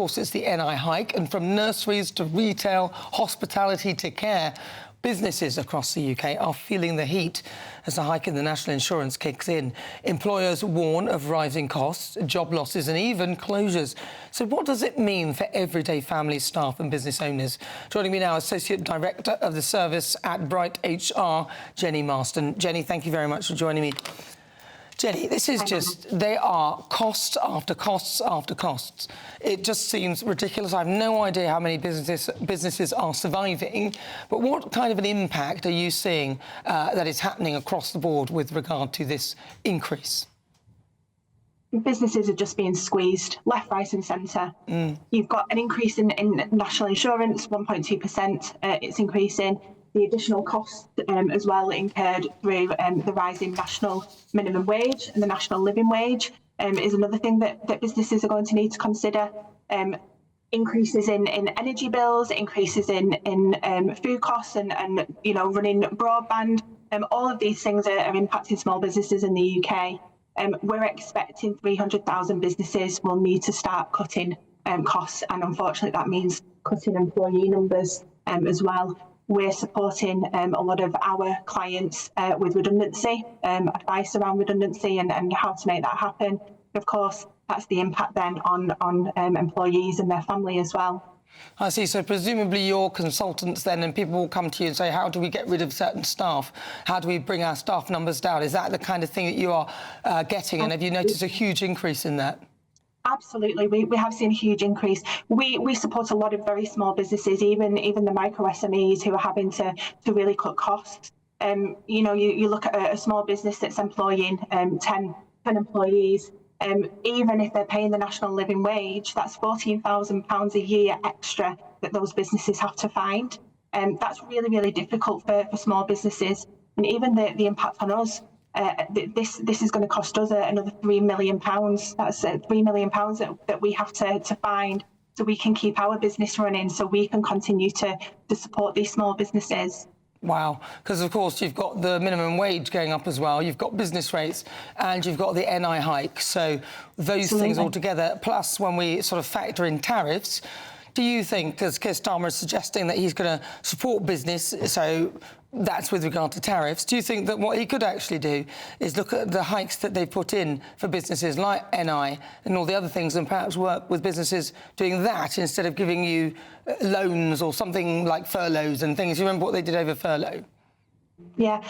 course, it's the NI hike. And from nurseries to retail, hospitality to care, businesses across the UK are feeling the heat as the hike in the national insurance kicks in. Employers warn of rising costs, job losses and even closures. So what does it mean for everyday families, staff and business owners? Joining me now, Associate Director of the Service at Bright HR, Jenny Marsden. Jenny, thank you very much for joining me. Jenny, this is just, they are costs after costs after costs. It just seems ridiculous. I have no idea how many businesses are surviving, but what kind of an impact are you seeing that is happening across the board with regard to this increase? Businesses are just being squeezed left, right and centre. You've got an increase in national insurance, 1.2%. It's increasing. The additional costs as well incurred through the rising national minimum wage and the national living wage is another thing that businesses are going to need to consider. Increases in energy bills, increases in food costs and running broadband. All of these things are impacting small businesses in the UK. We're expecting 300,000 businesses will need to start cutting costs, and unfortunately that means cutting employee numbers as well. We're supporting a lot of our clients with redundancy, advice around redundancy and how to make that happen. Of course, that's the impact then on employees and their family as well. I see. So presumably your consultants then, and people will come to you and say, how do we get rid of certain staff? How do we bring our staff numbers down? Is that the kind of thing that you are getting? And have you noticed a huge increase in that? Absolutely, we have seen a huge increase. We support a lot of very small businesses, even the micro SMEs who are having to really cut costs. You look at a small business that's employing 10 employees. Even if they're paying the national living wage, that's £14,000 a year extra that those businesses have to find. That's really, really difficult for small businesses. And even the impact on us. This is going to cost us another £3 million. That's £3 million that we have to find so we can keep our business running, so we can continue to support these small businesses. Wow, because of course you've got the minimum wage going up as well, you've got business rates and you've got the NI hike. So those things all together, plus when we sort of factor in tariffs, do you think, because Keir Starmer is suggesting that he's going to support business, so that's with regard to tariffs, do you think that what he could actually do is look at the hikes that they've put in for businesses like NI and all the other things and perhaps work with businesses doing that instead of giving you loans or something like furloughs and things? You remember what they did over furlough? Yeah,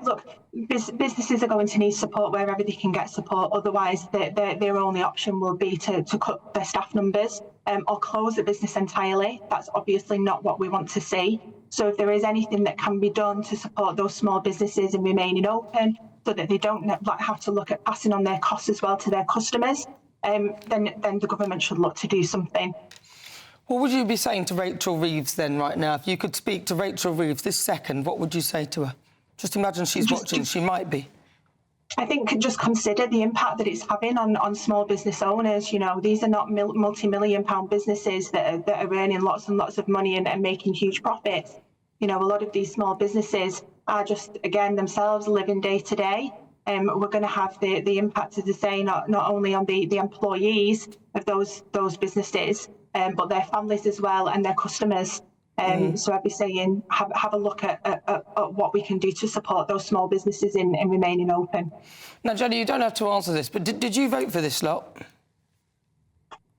look, businesses are going to need support wherever they can get support. Otherwise, their only option will be to cut their staff numbers or close the business entirely. That's obviously not what we want to see. So if there is anything that can be done to support those small businesses and remaining open so that they don't have to look at passing on their costs as well to their customers, then the government should look to do something. What would you be saying to Rachel Reeves then right now? If you could speak to Rachel Reeves this second, what would you say to her? Just imagine she's watching, she might be. I think just consider the impact that it's having on small business owners. These are not multi-million pound businesses that are earning lots and lots of money and making huge profits. A lot of these small businesses are just, again, themselves living day to day. We're going to have the impact, as I say, not only on the employees of those businesses, but their families as well and their customers. So I'd be saying have a look at what we can do to support those small businesses in remaining open. Now, Jenny, you don't have to answer this, but did you vote for this lot?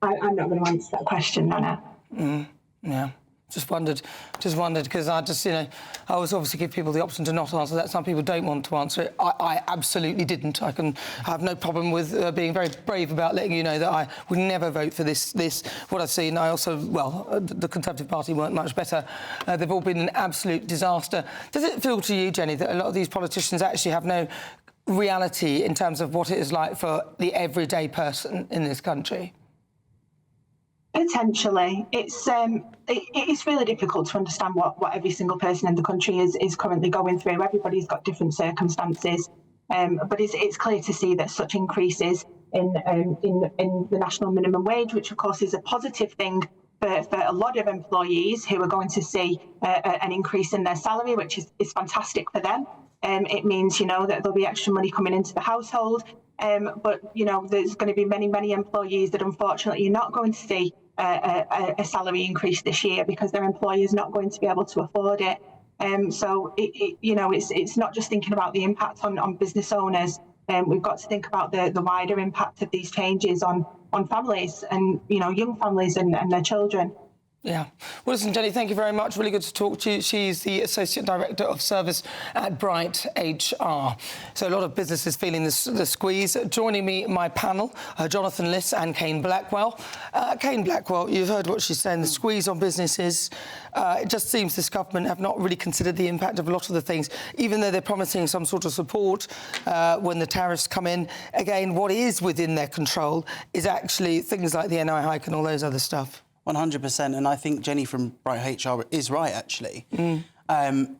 I'm not going to answer that question, Anna. Yeah. Just wondered, because I always obviously give people the option to not answer that. Some people don't want to answer it. I absolutely didn't. I have no problem with being very brave about letting you know that I would never vote for this. What I've seen, I also, the Conservative Party weren't much better. They've all been an absolute disaster. Does it feel to you, Jenny, that a lot of these politicians actually have no reality in terms of what it is like for the everyday person in this country? Potentially. It's really difficult to understand what every single person in the country is currently going through. Everybody's got different circumstances, but it's clear to see that such increases in the national minimum wage, which of course is a positive thing for a lot of employees who are going to see an increase in their salary, which is fantastic for them. It means, that there'll be extra money coming into the household. But, there's going to be many, many employees that unfortunately you're not going to see a salary increase this year because their employer is not going to be able to afford it. So it's not just thinking about the impact on business owners. We've got to think about the wider impact of these changes on families and young families and their children. Yeah. Well, listen, Jenny, thank you very much. Really good to talk to you. She's the Associate Director of Service at Bright HR. So a lot of businesses feeling the squeeze. Joining me, my panel, Jonathan Liss and Kane Blackwell. Kane Blackwell, you've heard what she's saying, the squeeze on businesses. It just seems this government have not really considered the impact of a lot of the things, even though they're promising some sort of support when the tariffs come in. Again, what is within their control is actually things like the NI hike and all those other stuff. 100%, and I think Jenny from Bright HR is right, actually.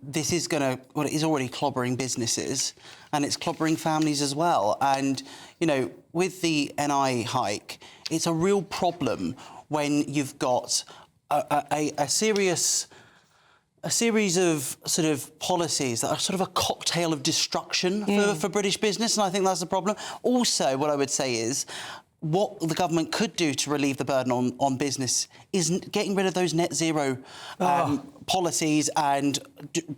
This is it is already clobbering businesses, and it's clobbering families as well. And, with the NI hike, it's a real problem when you've got a series of sort of policies that are sort of a cocktail of destruction for British business, and I think that's the problem. Also, what I would say is, what the government could do to relieve the burden on business is getting rid of those net zero policies and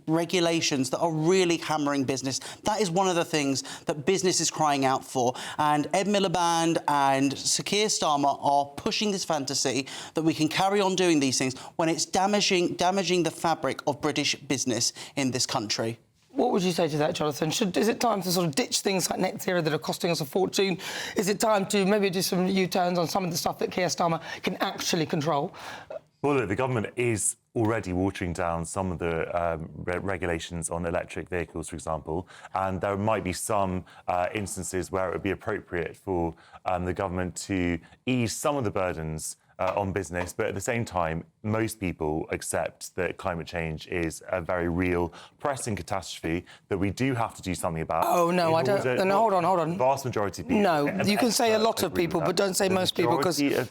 regulations that are really hammering business. That is one of the things that business is crying out for. And Ed Miliband and Sir Keir Starmer are pushing this fantasy that we can carry on doing these things when it's damaging the fabric of British business in this country. What would you say to that, Jonathan? Is it time to sort of ditch things like net zero that are costing us a fortune? Is it time to maybe do some U-turns on some of the stuff that Keir Starmer can actually control? Well, look, the government is already watering down some of the regulations on electric vehicles, for example, and there might be some instances where it would be appropriate for the government to ease some of the burdens on business, but at the same time, most people accept that climate change is a very real, pressing catastrophe that we do have to do something about. Oh, no, I don't... No, hold on. The vast majority of people... No, you can say a lot of people, but don't say most people, because... The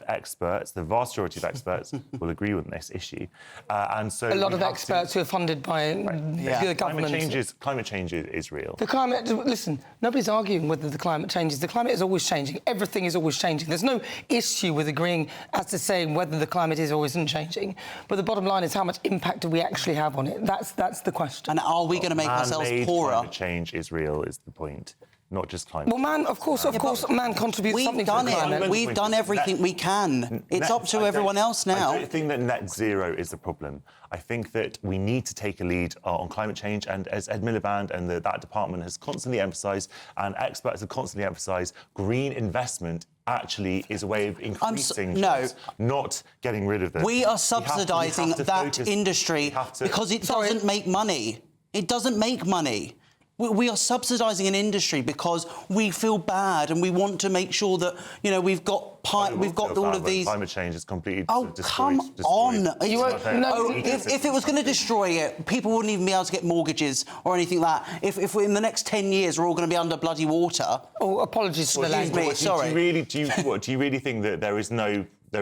vast majority of experts will agree on this issue. And so... A lot of experts who are funded by the government. Climate change is real. The climate... Listen, nobody's arguing whether the climate changes. The climate is always changing. Everything is always changing. There's no issue with agreeing as to saying whether the climate is or isn't changing. But the bottom line is how much impact do we actually have on it? That's the question. And are we going to make ourselves poorer? Climate change is real, is the point. Not just climate. Well, man, of course, man contributes something to the climate. We've done everything we can. It's up to everyone else now. I don't think that net zero is the problem. I think that we need to take a lead on climate change, and as Ed Miliband and that department has constantly emphasised, and experts have constantly emphasised, green investment actually is a way of increasing jobs, not getting rid of them. We are subsidising that industry because it doesn't make money. It doesn't make money. We are subsidising an industry because we feel bad and we want to make sure that, we've got all of these... Climate change is completely come on. If it was going to destroy it, people wouldn't even be able to get mortgages or anything like that. If in the next 10 years we're all going to be under bloody water... Oh, apologies for the language. Sorry. Do you really think that there is no... No,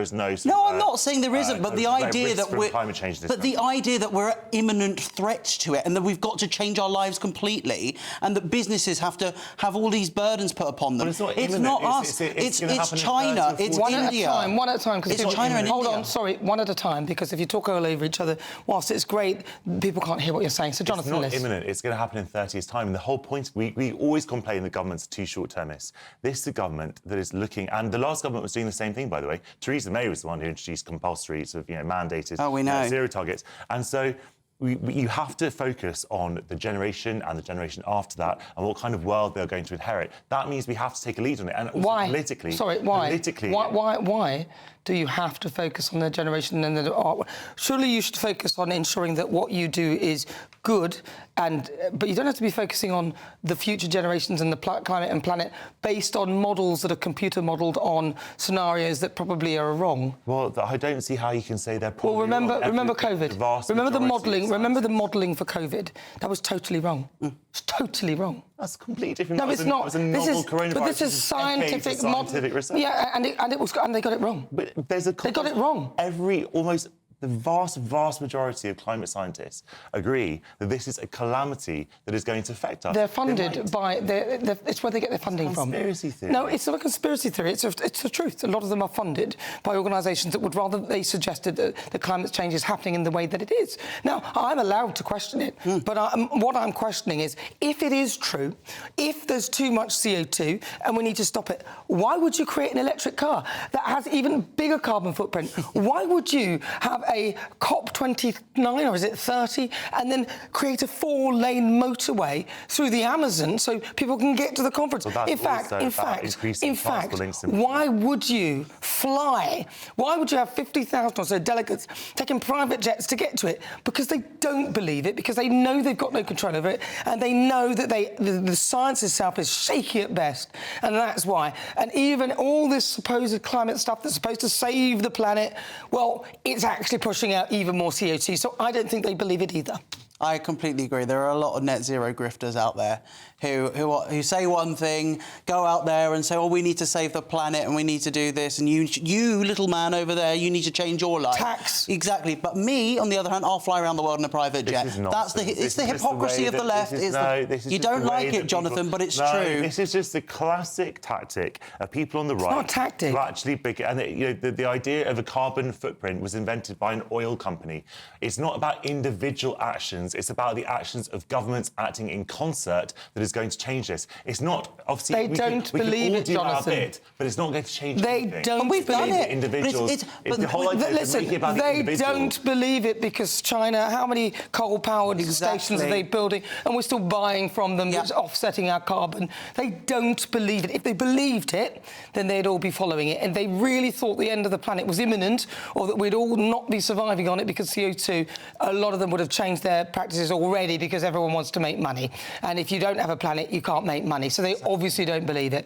I'm not saying there isn't, but the idea that we're an imminent threat to it and that we've got to change our lives completely and that businesses have to have all these burdens put upon them. It's not us. It's China. It's India. One at a time. It's China and India. Hold on, sorry, one at a time, because if you talk all over each other, whilst it's great, people can't hear what you're saying. So, Jonathan Liss. It's not imminent. It's going to happen in 30 years' time. And the whole point, we always complain that government's too short-termist. This is a government that is looking, and the last government was doing the same thing, by the way. Theresa May was the one who introduced compulsory mandated zero targets. And so you have to focus on the generation and the generation after that and what kind of world they're going to inherit. That means we have to take a lead on it. And also why? Politically... Sorry, why? Politically... Why do you have to focus on the generation and the art? Surely you should focus on ensuring that what you do is good, but you don't have to be focusing on the future generations and the climate and planet based on models that are computer modelled on scenarios that probably are wrong. Well, I don't see how you can say they're probably wrong. Well, remember COVID. Remember the modelling. Remember the modelling for COVID. That was totally wrong. It's totally wrong. That's completely different. No, it's not. This is scientific research. Yeah, and they got it wrong. But they got it wrong. the vast, vast majority of climate scientists agree that this is a calamity that is going to affect us. They're funded by... it's where they get their funding from. Conspiracy theory. No, it's not a conspiracy theory. It's the truth. A lot of them are funded by organisations that would rather they suggested that the climate change is happening in the way that it is. Now, I'm allowed to question it, but what I'm questioning is, if it is true, if there's too much CO2 and we need to stop it, why would you create an electric car that has even bigger carbon footprint? Why would you have a COP29, or is it 30, and then create a 4-lane motorway through the Amazon so people can get to the conference? Well, in fact, why would you fly? Why would you have 50,000 or so delegates taking private jets to get to it? Because they don't believe it, because they know they've got no control over it, and they know that the science itself is shaky at best, and that's why. And even all this supposed climate stuff that's supposed to save the planet, well, it's actually pushing out even more CO2, so I don't think they believe it either. I completely agree. There are a lot of net zero grifters out there who say one thing, go out there and say, "Oh, we need to save the planet and we need to do this, and you little man over there, you need to change your life." Tax. Exactly. But me, on the other hand, I'll fly around the world in a private jet. It's the hypocrisy of the left. You don't like it, Jonathan, but it's true. This is just the classic tactic of people on the right. It's not a tactic. To actually the idea of a carbon footprint was invented by an oil company. It's not about individual actions. It's about the actions of governments acting in concert that is going to change this. It's not, obviously... They don't believe it, Jonathan. Bit, but it's not going to change anything. They don't believe it. Individuals... Listen, they don't believe it because China, how many coal-powered stations are they building? And we're still buying from them, which is offsetting our carbon. They don't believe it. If they believed it, then they'd all be following it. And they really thought the end of the planet was imminent, or that we'd all not be surviving on it because CO2, a lot of them would have changed their practices already because everyone wants to make money. And if you don't have a planet, you can't make money. So they obviously don't believe it.